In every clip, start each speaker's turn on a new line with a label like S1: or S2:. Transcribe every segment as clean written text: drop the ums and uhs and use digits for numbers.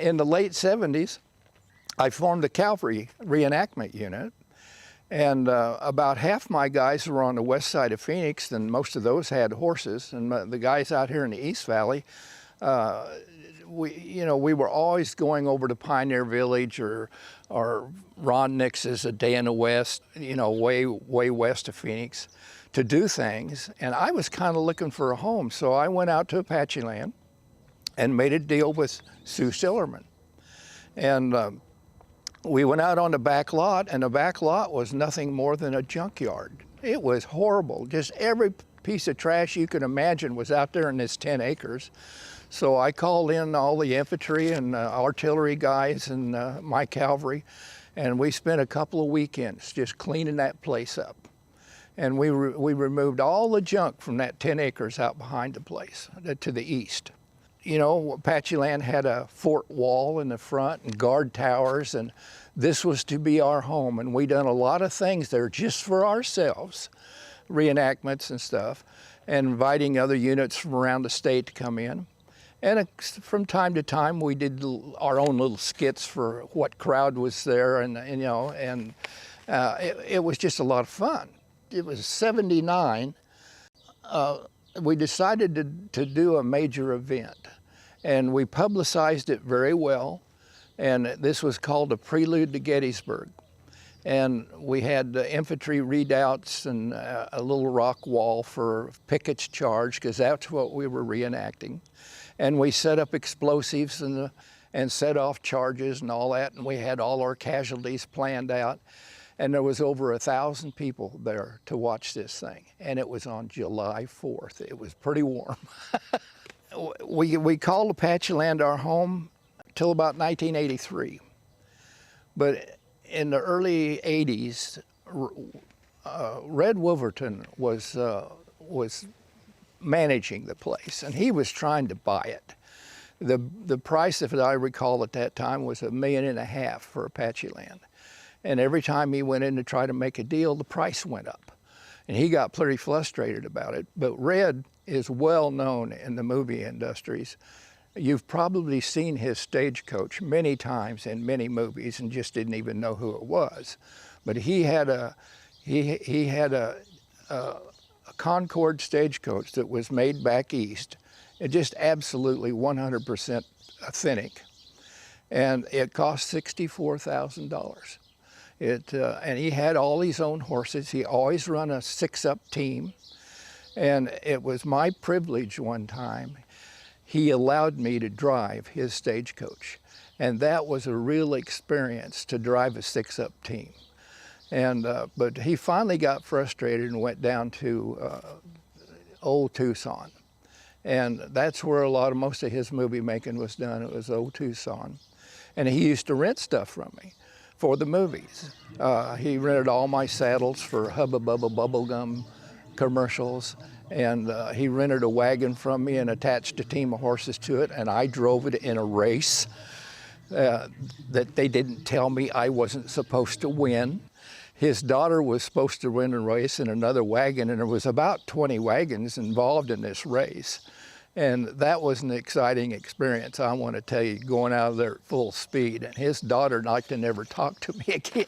S1: In the late 70s, I formed the Cavalry Reenactment unit, and about half my guys were on the west side of Phoenix, and most of those had horses, and the guys out here in the East Valley, we were always going over to Pioneer Village or Ron Nix's A Day in the West, way west of Phoenix, to do things. And I was kind of looking for a home, so I went out to Apacheland and made a deal with Sue Sillerman. And we went out on the back lot, and the back lot was nothing more than a junkyard. It was horrible. Just every piece of trash you could imagine was out there in this 10 acres. So I called in all the infantry and artillery guys and my cavalry, and we spent a couple of weekends just cleaning that place up. And we removed all the junk from that 10 acres out behind the place to the east. Apacheland had a fort wall in the front and guard towers, and this was to be our home. And we done a lot of things there just for ourselves, reenactments and stuff, and inviting other units from around the state to come in. And from time to time, we did our own little skits for what crowd was there, and it was just a lot of fun. It was '79. We decided to do a major event, and we publicized it very well. And this was called the Prelude to Gettysburg. And we had infantry redoubts and a little rock wall for Pickett's charge, because that's what we were reenacting. And we set up explosives and set off charges and all that, and we had all our casualties planned out. And there was over 1,000 people there to watch this thing. And it was on July 4th. It was pretty warm. We called Apacheland our home till about 1983. But in the early 80s, Red Wolverton was managing the place, and he was trying to buy it. The price, if I recall at that time, was $1.5 million for Apacheland. And every time he went in to try to make a deal, the price went up. And he got pretty frustrated about it. But Red is well known in the movie industries. You've probably seen his stagecoach many times in many movies and just didn't even know who it was. But he had a Concorde stagecoach that was made back east. It just absolutely 100% authentic. And it cost $64,000. And he had all his own horses. He always run a 6-up team. And it was my privilege one time. He allowed me to drive his stagecoach. And that was a real experience, to drive a 6-up team. And, but he finally got frustrated and went down to Old Tucson. And that's where most of his movie making was done. It was Old Tucson. And he used to rent stuff from me for the movies. He rented all my saddles for Hubba Bubba Bubblegum commercials. And he rented a wagon from me and attached a team of horses to it, and I drove it in a race that they didn't tell me I wasn't supposed to win. His daughter was supposed to win a race in another wagon, and there was about 20 wagons involved in this race. And that was an exciting experience, I want to tell you, going out of there at full speed. And his daughter liked to never talk to me again.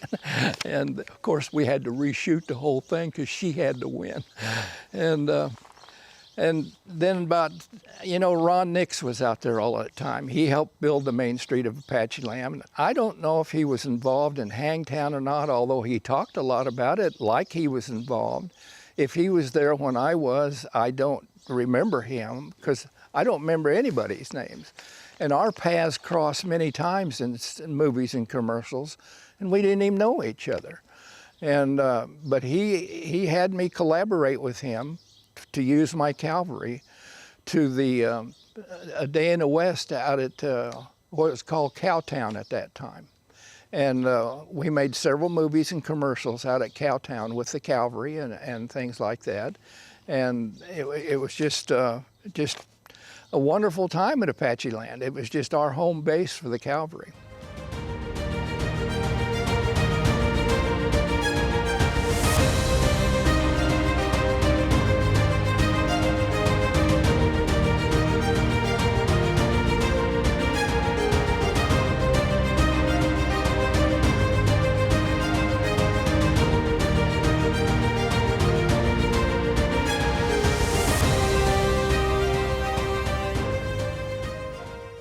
S1: And of course, we had to reshoot the whole thing because she had to win. And then Ron Nix was out there all the time. He helped build the main street of Apacheland. I don't know if he was involved in Hangtown or not, although he talked a lot about it like he was involved. If he was there when I was, I don't remember him, because I don't remember anybody's names. And our paths crossed many times in movies and commercials, and we didn't even know each other. And but he had me collaborate with him to use my cavalry to the A Day in the West out at what was called Cowtown at that time. And we made several movies and commercials out at Cowtown with the cavalry and things like that. And it was just a wonderful time at Apacheland. It was just our home base for the cavalry.